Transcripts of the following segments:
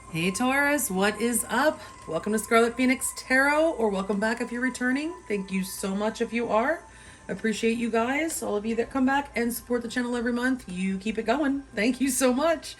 Hey Taurus, what is up? Welcome to Scarlet Phoenix Tarot, or welcome back if you're returning. Thank you so much if you are. Appreciate you guys, all of you that come back and support the channel every month. You keep it going. Thank you so much.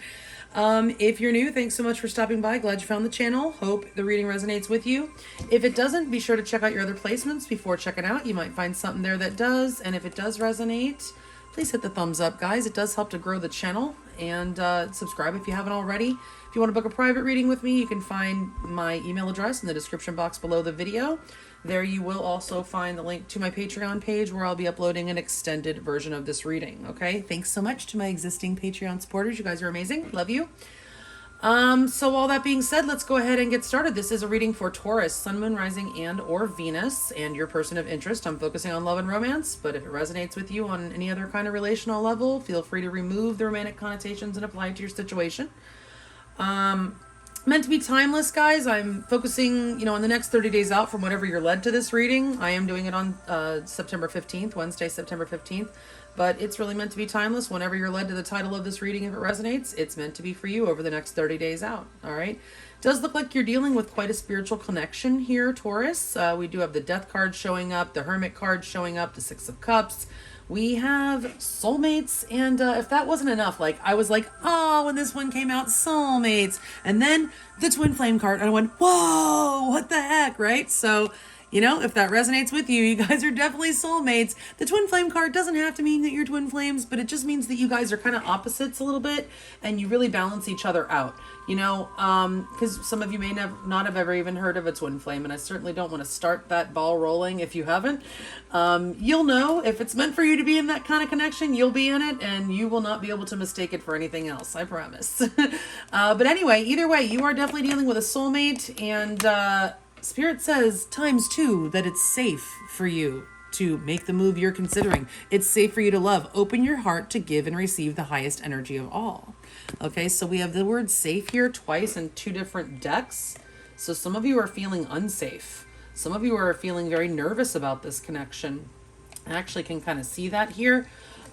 If you're new, thanks so much for stopping by. Glad you found the channel. Hope the reading resonates with you. If it doesn't, be sure to check out your other placements before checking out. You might find something there that does, and if it does resonate, please hit the thumbs up, guys. It does help to grow the channel, and subscribe if you haven't already. If you want to book a private reading with me, you can find my email address in the description box below the video. There you will also find the link to my Patreon page where I'll be uploading an extended version of this reading, okay? Thanks so much to my existing Patreon supporters. You guys are amazing. Love you. So all that being said, let's go ahead and get started. This is a reading for Taurus, Sun, Moon, Rising, and or Venus, and your person of interest. I'm focusing on love and romance, but if it resonates with you on any other kind of relational level, feel free to remove the romantic connotations and apply it to your situation. Meant to be timeless, guys. I'm focusing, on the next 30 days out from whatever you're led to this reading. I am doing it on September 15th, Wednesday, September 15th. But it's really meant to be timeless. Whenever you're led to the title of this reading, if it resonates, it's meant to be for you over the next 30 days out. All right. Does look like you're dealing with quite a spiritual connection here, Taurus. We do have the Death card showing up, the Hermit card showing up, the Six of Cups. We have soulmates, and if that wasn't enough, I was like, oh, when this one came out, soulmates. And then the Twin Flame card, and I went, whoa, what the heck, right? So, if that resonates with you, you guys are definitely soulmates. The Twin Flame card doesn't have to mean that you're twin flames, but it just means that you guys are kind of opposites a little bit, and you really balance each other out, because some of you may not have ever even heard of a twin flame, and I certainly don't want to start that ball rolling if you haven't. You'll know if it's meant for you to be in that kind of connection, you'll be in it, and you will not be able to mistake it for anything else, I promise. But anyway, either way, you are definitely dealing with a soulmate, and Spirit says ×2 that it's safe for you to make the move you're considering. It's safe for you to love. Open your heart to give and receive the highest energy of all. Okay, so we have the word safe here twice in two different decks. So some of you are feeling unsafe. Some of you are feeling very nervous about this connection. I actually can kind of see that here.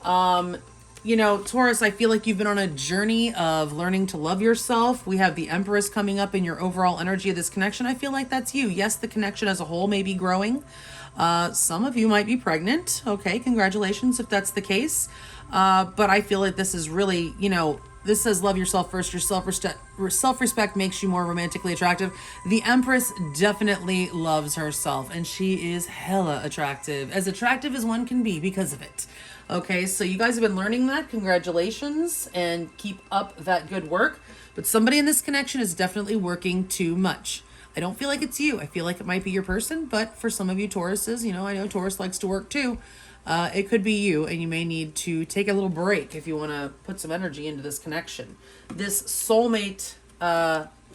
Taurus, I feel like you've been on a journey of learning to love yourself. We have the Empress coming up in your overall energy of this connection. I feel like that's you. Yes, the connection as a whole may be growing. Some of you might be pregnant. Okay, congratulations if that's the case. But I feel like this is really, this says love yourself first. Your self-respect makes you more romantically attractive. The Empress definitely loves herself, and she is hella attractive. As attractive as one can be because of it. Okay, so you guys have been learning that. Congratulations, and keep up that good work. But somebody in this connection is definitely working too much. I don't feel like it's you. I feel like it might be your person, but for some of you Tauruses, I know Taurus likes to work too. It could be you, and you may need to take a little break if you want to put some energy into this connection. This soulmate,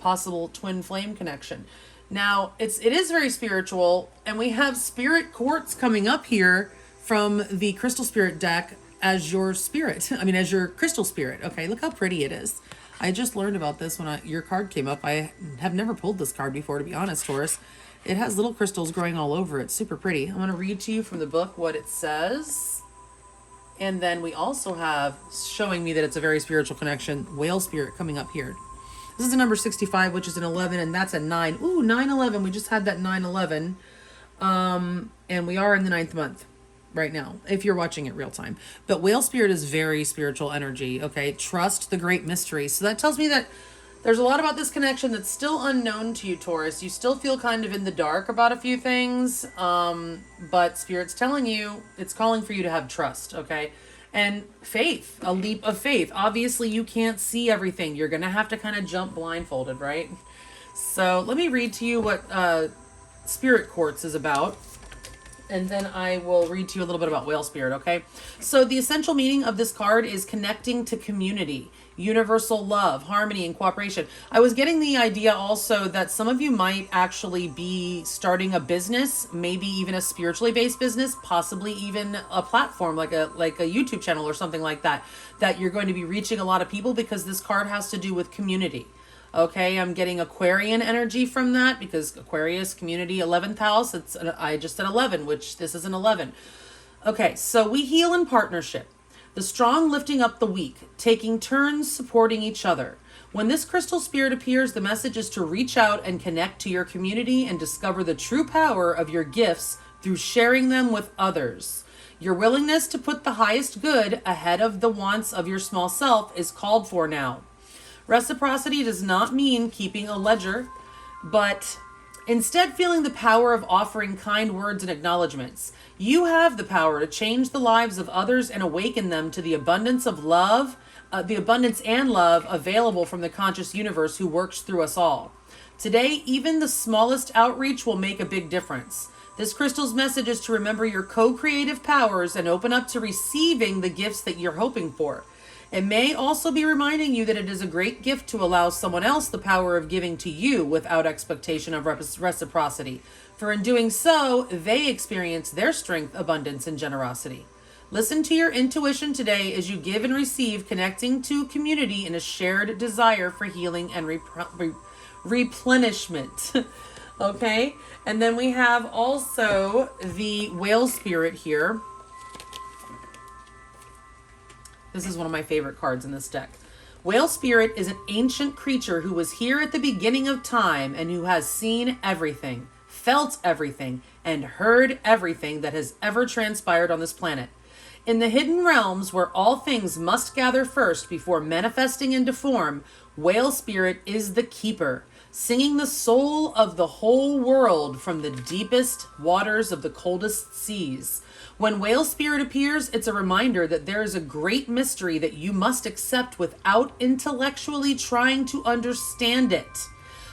possible twin flame connection. Now, it is very spiritual, and we have Spirit Quartz coming up here from the Crystal Spirit deck as your spirit. As your crystal spirit. Okay, look how pretty it is. I just learned about this when your card came up. I have never pulled this card before, to be honest, Taurus. It has little crystals growing all over it. Super pretty. I'm going to read to you from the book what it says. And then we also have, showing me that it's a very spiritual connection, Whale Spirit coming up here. This is a number 65, which is an 11, and that's a 9. Ooh, 9/11. We just had that 9/11. And we are in the 9th month right now, if you're watching it real time. But Whale Spirit is very spiritual energy, okay? Trust the great mystery. So that tells me that there's a lot about this connection that's still unknown to you, Taurus. You still feel kind of in the dark about a few things, but Spirit's telling you, it's calling for you to have trust, okay? And faith, a leap of faith. Obviously, you can't see everything. You're going to have to kind of jump blindfolded, right? So let me read to you what Spirit Quartz is about. And then I will read to you a little bit about Whale Spirit, okay? So the essential meaning of this card is connecting to community, universal love, harmony, and cooperation. I was getting the idea also that some of you might actually be starting a business, maybe even a spiritually based business, possibly even a platform like a YouTube channel or something like that, that you're going to be reaching a lot of people because this card has to do with community. Okay, I'm getting Aquarian energy from that because Aquarius, community, 11th house. I just said 11, which this is an 11. Okay, so we heal in partnership. The strong lifting up the weak, taking turns supporting each other. When this crystal spirit appears, the message is to reach out and connect to your community and discover the true power of your gifts through sharing them with others. Your willingness to put the highest good ahead of the wants of your small self is called for now. Reciprocity does not mean keeping a ledger, but instead feeling the power of offering kind words and acknowledgments. You have the power to change the lives of others and awaken them to the abundance of love, the abundance and love available from the conscious universe who works through us all. Today, even the smallest outreach will make a big difference. This crystal's message is to remember your co-creative powers and open up to receiving the gifts that you're hoping for. It may also be reminding you that it is a great gift to allow someone else the power of giving to you without expectation of reciprocity. For in doing so, they experience their strength, abundance, and generosity. Listen to your intuition today as you give and receive, connecting to community in a shared desire for healing and replenishment. Okay? And then we have also the whale spirit here. This is one of my favorite cards in this deck. Whale spirit is an ancient creature who was here at the beginning of time and who has seen everything, felt everything, and heard everything that has ever transpired on this planet. In the hidden realms where all things must gather first before manifesting into form, whale spirit is the keeper, singing the soul of the whole world from the deepest waters of the coldest seas. When whale spirit appears, it's a reminder that there is a great mystery that you must accept without intellectually trying to understand it.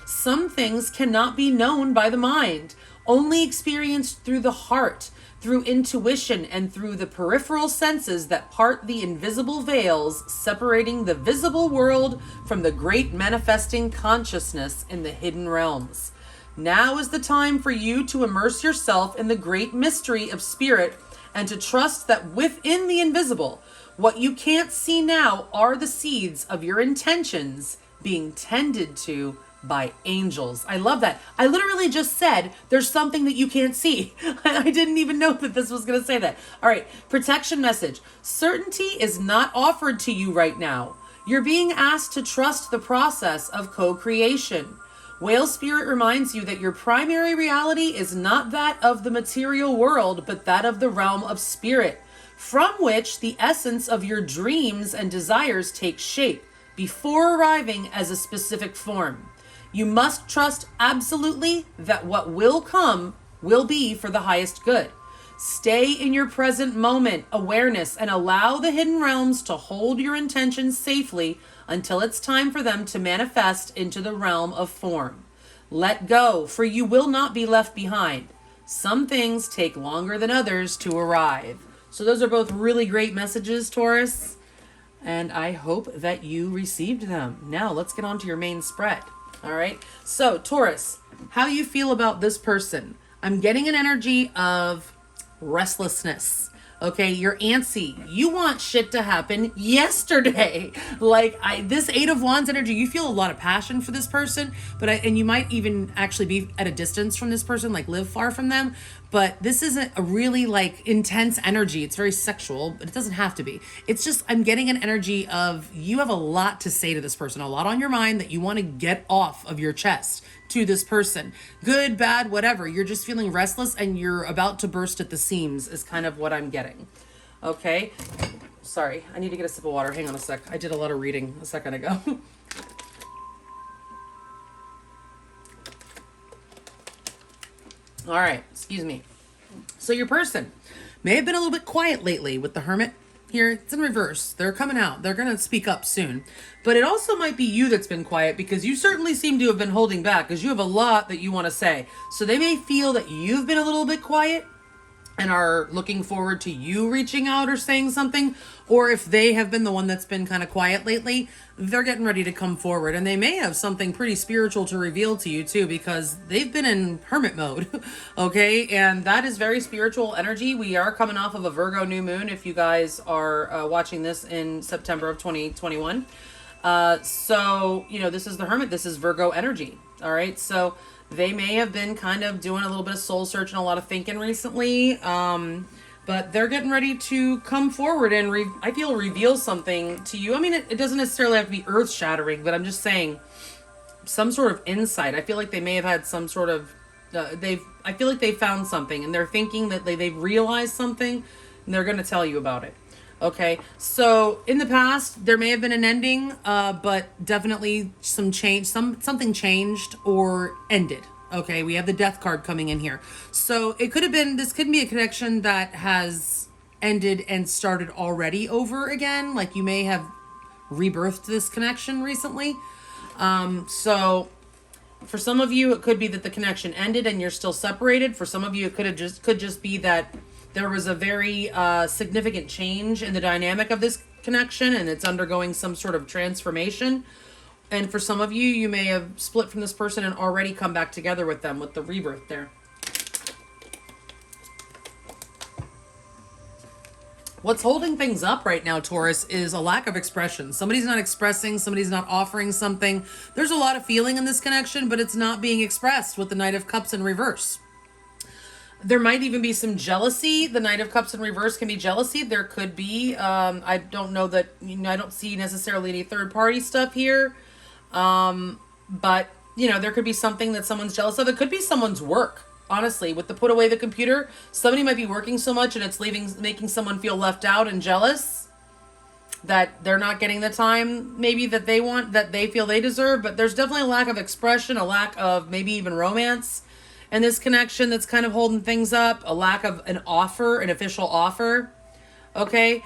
Some things cannot be known by the mind, only experienced through the heart, through intuition, and through the peripheral senses that part the invisible veils separating the visible world from the great manifesting consciousness in the hidden realms. Now is the time for you to immerse yourself in the great mystery of spirit and to trust that within the invisible, what you can't see now are the seeds of your intentions being tended to by angels. I love that. I literally just said there's something that you can't see. I didn't even know that this was going to say that. All right, protection message. Certainty is not offered to you right now. You're being asked to trust the process of co-creation. Whale spirit reminds you that your primary reality is not that of the material world, but that of the realm of spirit, from which the essence of your dreams and desires take shape before arriving as a specific form. You must trust absolutely that what will come will be for the highest good. Stay in your present moment awareness and allow the hidden realms to hold your intentions safely until it's time for them to manifest into the realm of form. Let go, for you will not be left behind. Some things take longer than others to arrive. So those are both really great messages, Taurus, and I hope that you received them. Now let's get on to your main spread. All right. So Taurus, how you feel about this person? I'm getting an energy of restlessness. Okay, you're antsy. You want shit to happen yesterday. Like this Eight of Wands energy, you feel a lot of passion for this person, and you might even actually be at a distance from this person, like live far from them. But this isn't a really like intense energy. It's very sexual, but it doesn't have to be. It's just, I'm getting an energy of you have a lot to say to this person, a lot on your mind that you want to get off of your chest to this person. Good, bad, whatever. You're just feeling restless and you're about to burst at the seams is kind of what I'm getting. Okay. Sorry, I need to get a sip of water. Hang on a sec. I did a lot of reading a second ago. All right, excuse me. So your person may have been a little bit quiet lately with the Hermit here. It's in reverse. They're coming out. They're going to speak up soon. But it also might be you that's been quiet because you certainly seem to have been holding back because you have a lot that you want to say. So they may feel that you've been a little bit quiet and are looking forward to you reaching out or saying something. Or if they have been the one that's been kind of quiet lately, they're getting ready to come forward. And they may have something pretty spiritual to reveal to you too, because they've been in hermit mode. Okay. And that is very spiritual energy. We are coming off of a Virgo new moon. If you guys are watching this in September of 2021. So, you know, this is the Hermit. This is Virgo energy. All right. So they may have been kind of doing a little bit of soul search and a lot of thinking recently. But they're getting ready to come forward and I feel reveal something to you. I mean, it doesn't necessarily have to be earth shattering, but I'm just saying some sort of insight. I feel like they may have had some sort of I feel like they found something and they're thinking that they've realized something and they're going to tell you about it. Okay, so in the past there may have been an ending, but definitely some change, something changed or ended. Okay, we have the death card coming in here. So it could have been, this could be a connection that has ended and started already over again. Like you may have rebirthed this connection recently. So for some of you, it could be that the connection ended and you're still separated. For some of you, it could just be that there was a very significant change in the dynamic of this connection and it's undergoing some sort of transformation. And for some of you, you may have split from this person and already come back together with them with the rebirth there. What's holding things up right now, Taurus, is a lack of expression. Somebody's not expressing, somebody's not offering something. There's a lot of feeling in this connection, but it's not being expressed with the Knight of Cups in reverse. There might even be some jealousy. The Knight of Cups in reverse can be jealousy. There could be. I don't know that, I don't see necessarily any third party stuff here. But, there could be something that someone's jealous of. It could be someone's work. Honestly, with the put away the computer, somebody might be working so much and it's making someone feel left out and jealous that they're not getting the time maybe that they want, that they feel they deserve. But there's definitely a lack of expression, a lack of maybe even romance in this connection that's kind of holding things up, a lack of an offer, an official offer. Okay,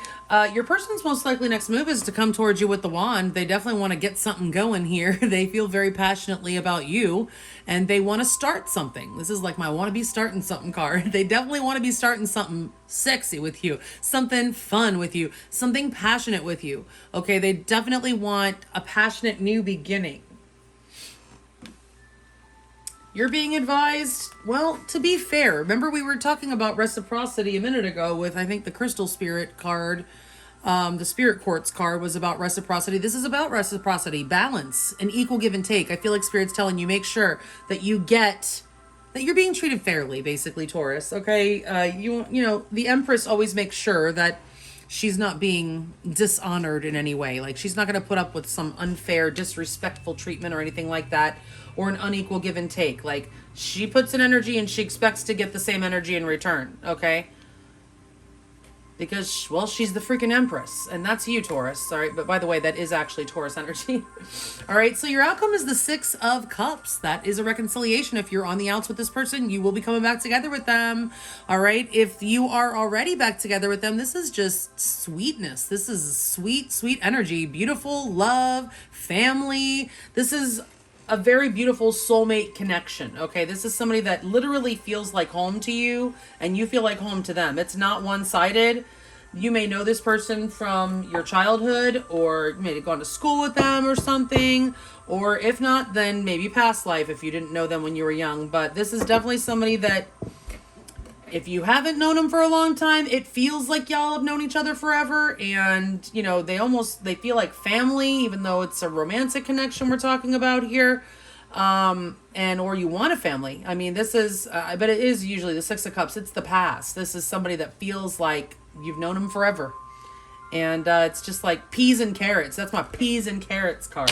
your person's most likely next move is to come towards you with the wand. They definitely want to get something going here. They feel very passionately about you and they want to start something. This is like my want to be starting something card. They definitely want to be starting something sexy with you, something fun with you, something passionate with you. Okay, they definitely want a passionate new beginning. You're being advised, well, to be fair. Remember we were talking about reciprocity a minute ago with, I think, the Crystal Spirit card. The Spirit Quartz card was about reciprocity. This is about reciprocity, balance, an equal give and take. I feel like Spirit's telling you, make sure that that you're being treated fairly, basically, Taurus. Okay, the Empress always makes sure that she's not being dishonored in any way. Like she's not going to put up with some unfair, disrespectful treatment or anything like that, or an unequal give and take. Like she puts in energy and she expects to get the same energy in return. Okay. Because, well, she's the freaking Empress. And that's you, Taurus. All right. But by the way, that is actually Taurus energy. All right. So your outcome is the 6 of Cups. That is a reconciliation. If you're on the outs with this person, you will be coming back together with them. All right. If you are already back together with them, this is just sweetness. This is sweet, sweet energy. Beautiful love, family. This is a very beautiful soulmate connection. Okay, this is somebody that literally feels like home to you and you feel like home to them. It's not one-sided. You may know this person from your childhood, or you may have gone to school with them or something, or if not, then maybe past life if you didn't know them when you were young. But this is definitely somebody that, if you haven't known them for a long time, it feels like y'all have known each other forever. And, they feel like family, even though it's a romantic connection we're talking about here. Or you want a family. I mean, this is, but it is usually the 6 of Cups. It's the past. This is somebody that feels like you've known them forever. And it's just like peas and carrots. That's my peas and carrots card.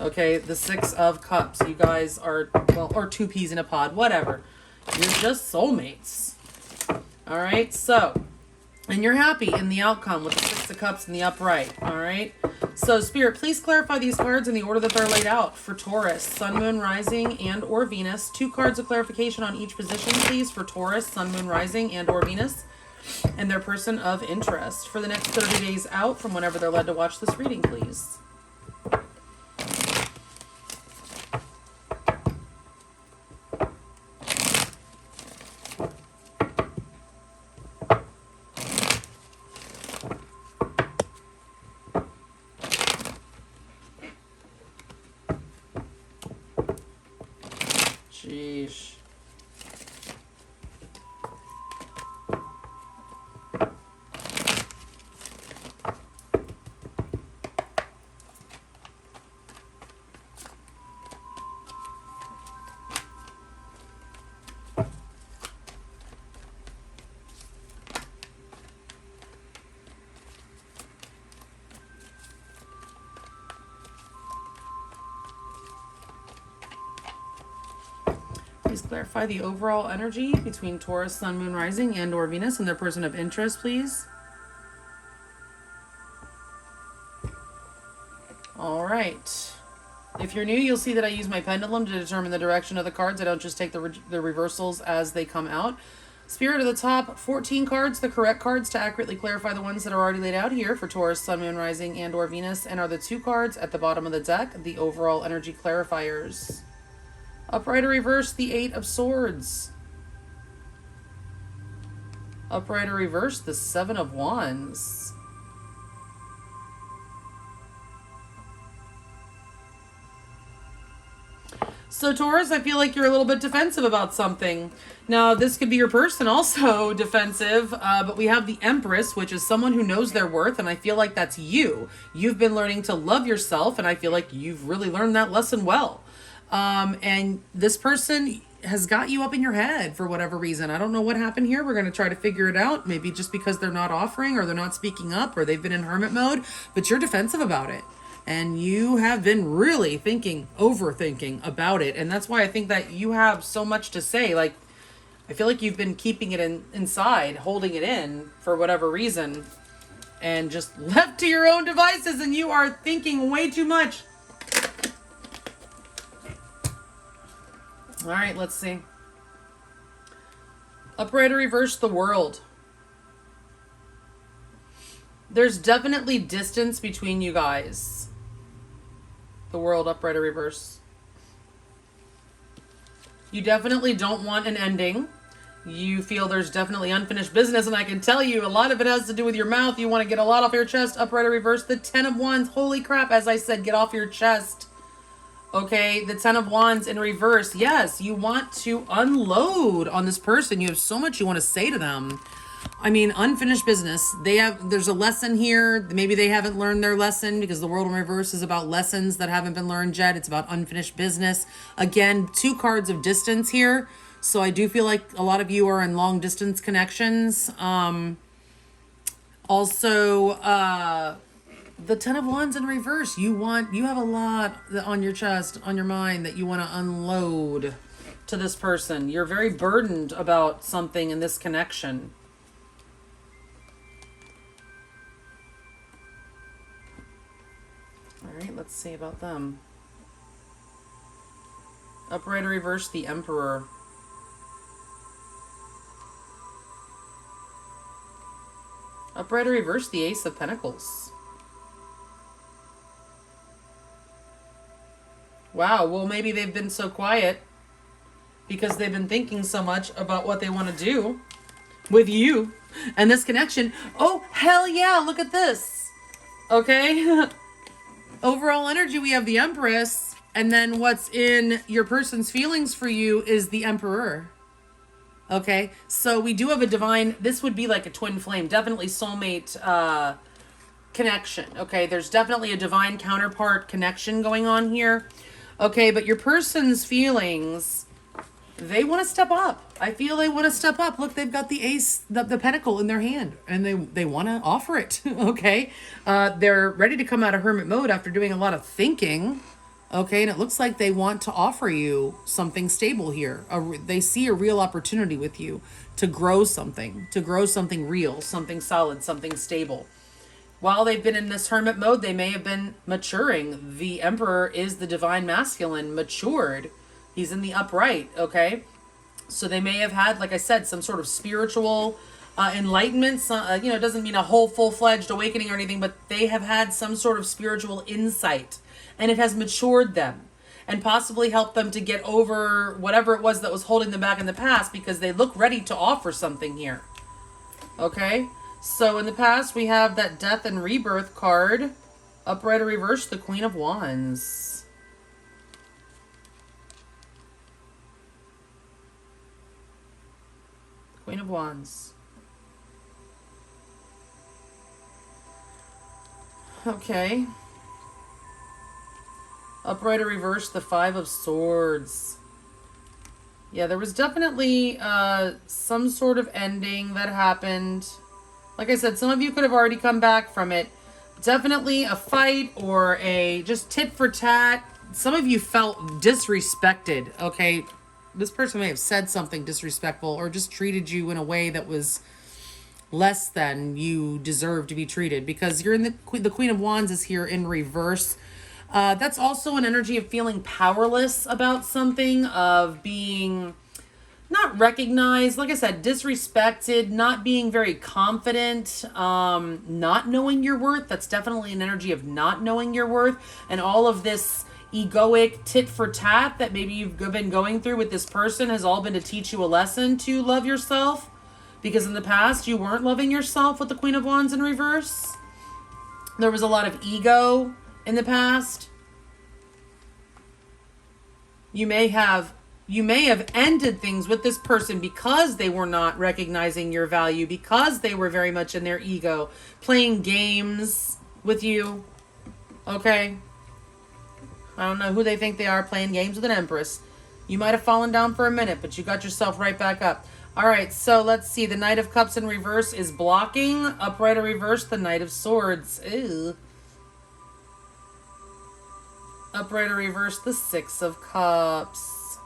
Okay, the 6 of Cups. You guys are, well, or 2 peas in a pod, whatever. You're just soulmates. All right, so, and you're happy in the outcome with the 6 of Cups in the upright. All right, so Spirit, please clarify these cards in the order that they're laid out for Taurus, Sun, Moon, Rising, and or Venus. 2 cards of clarification on each position, please, for Taurus, Sun, Moon, Rising, and or Venus, and their person of interest for the next 30 days out from whenever they're led to watch this reading, please. Sheesh. Please clarify the overall energy between Taurus, Sun, Moon, Rising, and or Venus and their person of interest, please. All right. If you're new, you'll see that I use my pendulum to determine the direction of the cards. I don't just take the reversals as they come out. Spirit of the top 14 cards, the correct cards to accurately clarify the ones that are already laid out here for Taurus, Sun, Moon, Rising, and or Venus, and are the 2 cards at the bottom of the deck, the overall energy clarifiers. Upright or reverse, the 8 of Swords. Upright or reverse, the 7 of Wands. So Taurus, I feel like you're a little bit defensive about something. Now, this could be your person also defensive, but we have the Empress, which is someone who knows their worth, and I feel like that's you. You've been learning to love yourself, and I feel like you've really learned that lesson well. And this person has got you up in your head for whatever reason. I don't know what happened here. We're going to try to figure it out. Maybe just because they're not offering, or they're not speaking up, or they've been in hermit mode, but you're defensive about it. And you have been really overthinking about it. And that's why I think that you have so much to say. Like, I feel like you've been keeping it inside, holding it in for whatever reason, and just left to your own devices, and you are thinking way too much. All right, let's see. Upright or reverse, the World. There's definitely distance between you guys. The World, upright or reverse. You definitely don't want an ending. You feel there's definitely unfinished business, and I can tell you a lot of it has to do with your mouth. You want to get a lot off your chest. Upright or reverse, the 10 of Wands. Holy crap, as I said, get off your chest. Okay, the 10 of Wands in reverse. Yes, you want to unload on this person. You have so much you want to say to them. I mean, unfinished business. There's a lesson here. Maybe they haven't learned their lesson, because the World in reverse is about lessons that haven't been learned yet. It's about unfinished business. Again, 2 cards of distance here. So I do feel like a lot of you are in long distance connections. Also, the 10 of Wands in reverse. You have a lot on your chest, on your mind, that you want to unload to this person. You're very burdened about something in this connection. All right, let's see about them. Upright or reverse, the Emperor. Upright or reverse, the Ace of Pentacles. Wow, well, maybe they've been so quiet because they've been thinking so much about what they want to do with you and this connection. Oh, hell yeah, look at this. Okay. Overall energy, we have the Empress, and then what's in your person's feelings for you is the Emperor. Okay, so we do have a divine, this would be like a twin flame, definitely soulmate connection. Okay, there's definitely a divine counterpart connection going on here. Okay, but your person's feelings, they want to step up. I feel they want to step up. Look, they've got the ace, the pentacle in their hand, and they want to offer it. Okay, they're ready to come out of hermit mode after doing a lot of thinking. Okay, and it looks like they want to offer you something stable here. They see a real opportunity with you to grow something real, something solid, something stable. While they've been in this hermit mode, they may have been maturing. The Emperor is the divine masculine, matured. He's in the upright, okay? So they may have had, like I said, some sort of spiritual enlightenment. It doesn't mean a whole full-fledged awakening or anything, but they have had some sort of spiritual insight. And it has matured them and possibly helped them to get over whatever it was that was holding them back in the past, because they look ready to offer something here. Okay? So in the past, we have that Death and Rebirth card. Upright or reverse, the Queen of Wands. Queen of Wands. Okay. Upright or reverse, the Five of Swords. Yeah, there was definitely some sort of ending that happened. Like I said, some of you could have already come back from it. Definitely a fight or a just tit for tat. Some of you felt disrespected, okay? this person may have said something disrespectful or just treated you in a way that was less than you deserve to be treated, because you're in the Queen of Wands is here in reverse. That's also an energy of feeling powerless about something, of being not recognized, like I said, disrespected, not being very confident, not knowing your worth. That's definitely an energy of not knowing your worth. And all of this egoic tit for tat that maybe you've been going through with this person has all been to teach you a lesson to love yourself, because in the past you weren't loving yourself with the Queen of Wands in reverse. There was a lot of ego in the past. You may have ended things with this person because they were not recognizing your value, because they were very much in their ego, playing games with you. Okay? I don't know who they think they are, playing games with an Empress. You might have fallen down for a minute, but you got yourself right back up. All right, so let's see. The Knight of Cups in reverse is blocking. Upright or reverse, the Knight of Swords. Ew. Upright or reverse, the Six of Cups.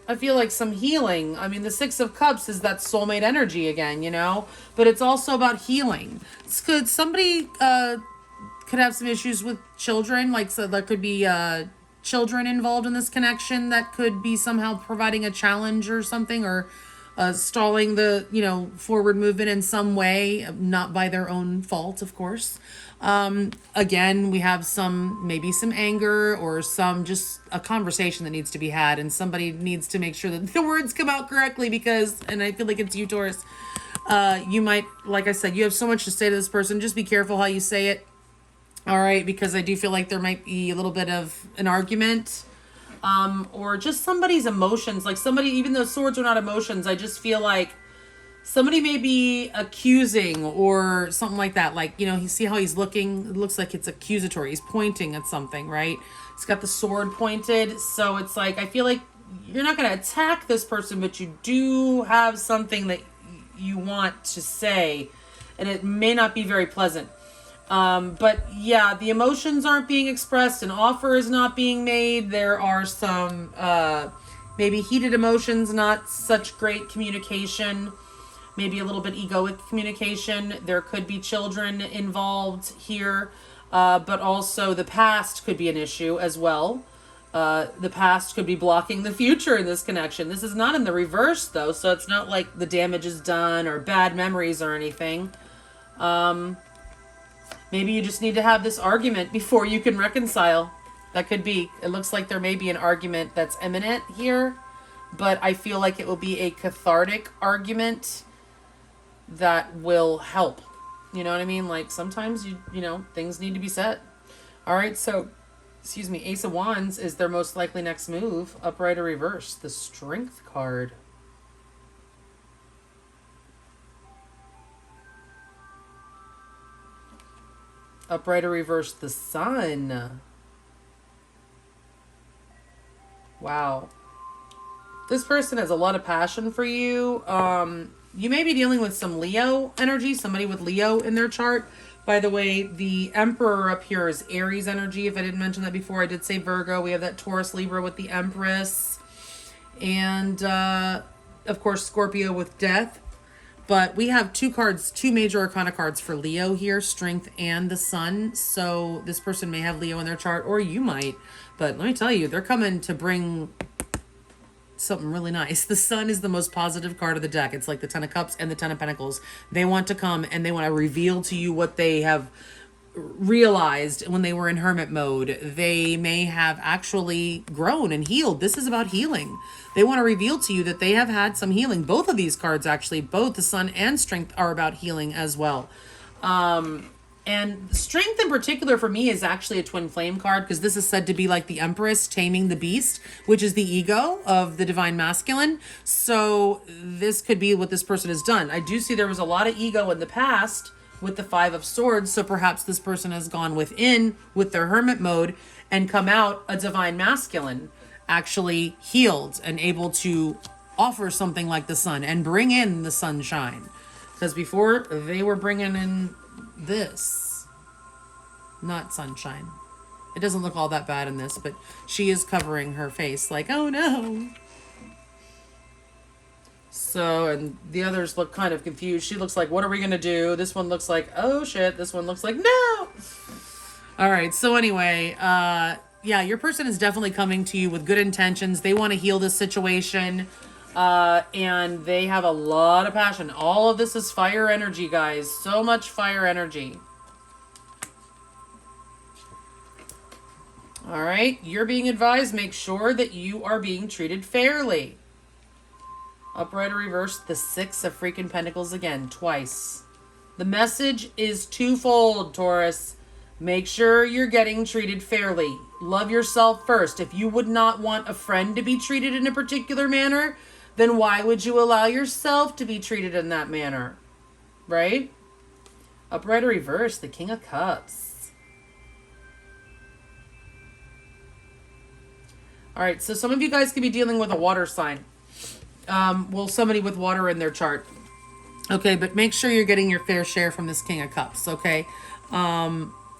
I feel like some healing. I mean, the Six of Cups is that soulmate energy again, you know? But it's also about healing. Somebody could have some issues with children. Like, so there could be children involved in this connection that could be somehow providing a challenge or something, or stalling the, forward movement in some way, not by their own fault, of course. Again, we have maybe some anger, or just a conversation that needs to be had, and somebody needs to make sure that the words come out correctly, and I feel like it's you, Taurus. You might, like I said, you have so much to say to this person. Just be careful how you say it. All right, because I do feel like there might be a little bit of an argument, or just somebody's emotions. Like somebody, even though swords are not emotions, I just feel like somebody may be accusing or something like that. Like, you see how he's looking? It looks like it's accusatory. He's pointing at something, right? He's got the sword pointed. So it's like, I feel like you're not going to attack this person, but you do have something that you want to say, and it may not be very pleasant. But yeah, the emotions aren't being expressed, an offer is not being made. There are some, maybe heated emotions, not such great communication, maybe a little bit egoic communication. There could be children involved here, but also the past could be an issue as well. The past could be blocking the future in this connection. This is not in the reverse though, so it's not like the damage is done or bad memories or anything. Maybe you just need to have this argument before you can reconcile. That could be. It looks like there may be an argument that's imminent here, but I feel like it will be a cathartic argument that will help. You know what I mean? Like sometimes things need to be said. All right, so, Ace of Wands is their most likely next move. Upright or reverse, the Strength card. Upright or reverse, the Sun. Wow. This person has a lot of passion for you. You may be dealing with some Leo energy, somebody with Leo in their chart. By the way, the Emperor up here is Aries energy. If I didn't mention that before, I did say Virgo. We have that Taurus Libra with the Empress. And, of course, Scorpio with Death. But we have two major arcana cards for Leo here, Strength and the Sun. So this person may have Leo in their chart, or you might. But let me tell you, they're coming to bring something really nice. The Sun is the most positive card of the deck. It's like the Ten of Cups and the Ten of Pentacles. They want to come and they want to reveal to you what they have realized when they were in hermit mode. They may have actually grown and healed. This is about healing. They want to reveal to you that they have had some healing. Both of these cards, actually, both the Sun and Strength, are about healing as well. And Strength in particular for me is actually a twin flame card, because this is said to be like the Empress taming the beast, which is the ego of the divine masculine. So this could be what this person has done. I do see there was a lot of ego in the past with the Five of Swords, so perhaps this person has gone within with their hermit mode and come out a divine masculine, actually healed and able to offer something like the Sun and bring in the sunshine. Because before, they were bringing in this. not sunshine. It doesn't look all that bad in this, but she is covering her face like, oh no. So, and the others look kind of confused. She looks like, what are we going to do? This one looks like, oh shit. This one looks like, no. All right. So anyway, yeah, your person is definitely coming to you with good intentions. They want to heal this situation. And they have a lot of passion. All of this is fire energy, guys. So much fire energy. All right. You're being advised, make sure that you are being treated fairly. Upright or reverse, the 6 of freaking Pentacles again, twice. The message is twofold, Taurus. Make sure you're getting treated fairly. Love yourself first. If you would not want a friend to be treated in a particular manner, then why would you allow yourself to be treated in that manner? Right? Upright or reverse, the King of Cups. All right, so some of you guys could be dealing with a water sign. Well, somebody with water in their chart. Okay, but make sure you're getting your fair share from this King of Cups, okay?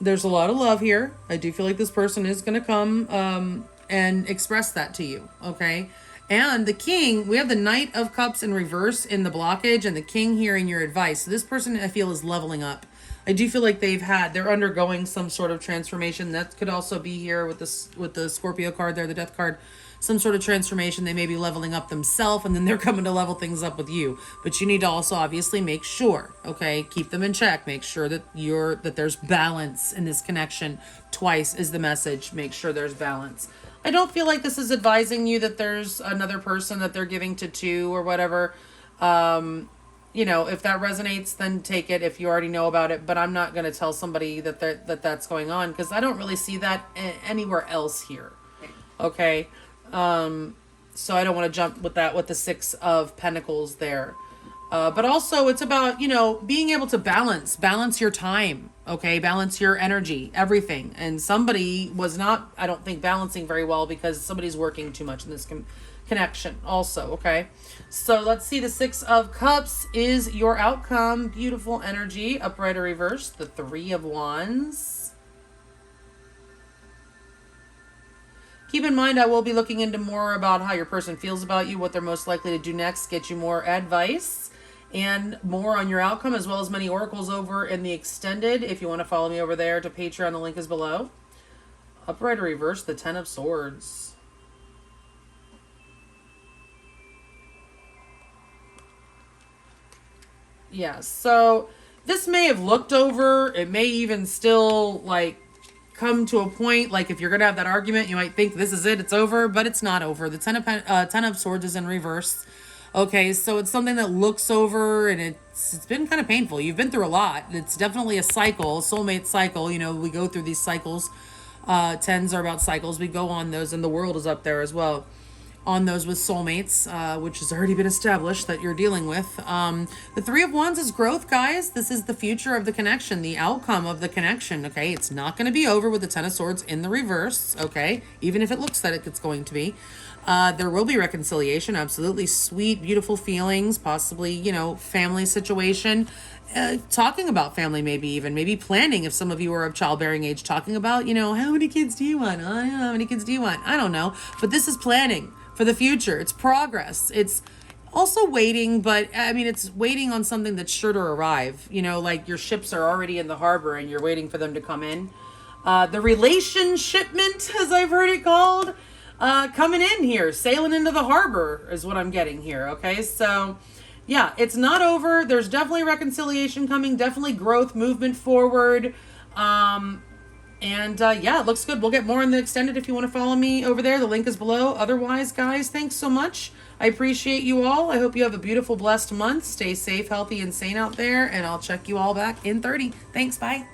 There's a lot of love here. I do feel like this person is going to come and express that to you, okay? And the King, we have the Knight of Cups in reverse in the blockage and the King here in your advice. So this person, I feel, is leveling up. I do feel like they're undergoing some sort of transformation. That could also be here with the Scorpio card there, the Death card. Some sort of transformation. They may be leveling up themselves and then they're coming to level things up with you. But you need to also obviously make sure, okay, keep them in check. Make sure that there's balance in this connection. Twice is the message. Make sure there's balance. I don't feel like this is advising you that there's another person that they're giving to or whatever. You know, if that resonates, then take it if you already know about it. But I'm not going to tell somebody that's going on because I don't really see that anywhere else here. Okay. So I don't want to jump with the 6 of Pentacles there. But also it's about, you know, being able to balance your time. Okay. Balance your energy, everything. And somebody was not, I don't think, balancing very well because somebody's working too much in this connection also. Okay. So let's see. The 6 of Cups is your outcome. Beautiful energy. Upright or reverse. The 3 of Wands. Keep in mind, I will be looking into more about how your person feels about you, what they're most likely to do next, get you more advice and more on your outcome, as well as many oracles over in the extended. If you want to follow me over there to Patreon, the link is below. Upright or reverse, the 10 of Swords. Yeah, so this may have looked over. It may even still, like, come to a point, like if you're gonna have that argument, you might think this is it, it's over, but it's not over. The 10 of Swords is in reverse. Okay, so it's something that looks over, and it's been kind of painful. You've been through a lot. It's definitely a cycle, soulmate cycle. You know, we go through these cycles. 10s are about cycles. We go on those, and the world is up there as well. On those with soulmates, which has already been established that you're dealing with. The 3 of Wands is growth, guys. This is the future of the connection, the outcome of the connection, okay? It's not going to be over with the 10 of Swords in the reverse, okay? Even if it looks that it's going to be. There will be reconciliation, absolutely sweet, beautiful feelings, possibly, you know, family situation. Talking about family, maybe planning, if some of you are of childbearing age, talking about, you know, how many kids do you want? How many kids do you want? I don't know. But this is planning for the future. It's progress. It's also waiting, but I mean, it's waiting on something that's sure to arrive. You know, like your ships are already in the harbor and you're waiting for them to come in. The relationshipment, as I've heard it called, coming in here, sailing into the harbor is what I'm getting here. Okay, so yeah, it's not over. There's definitely reconciliation coming, definitely growth, movement forward. Yeah, it looks good. We'll get more in the extended if you want to follow me over there. The link is below. Otherwise, guys, thanks so much. I appreciate you all. I hope you have a beautiful, blessed month. Stay safe, healthy, and sane out there. And I'll check you all back in 30. Thanks. Bye.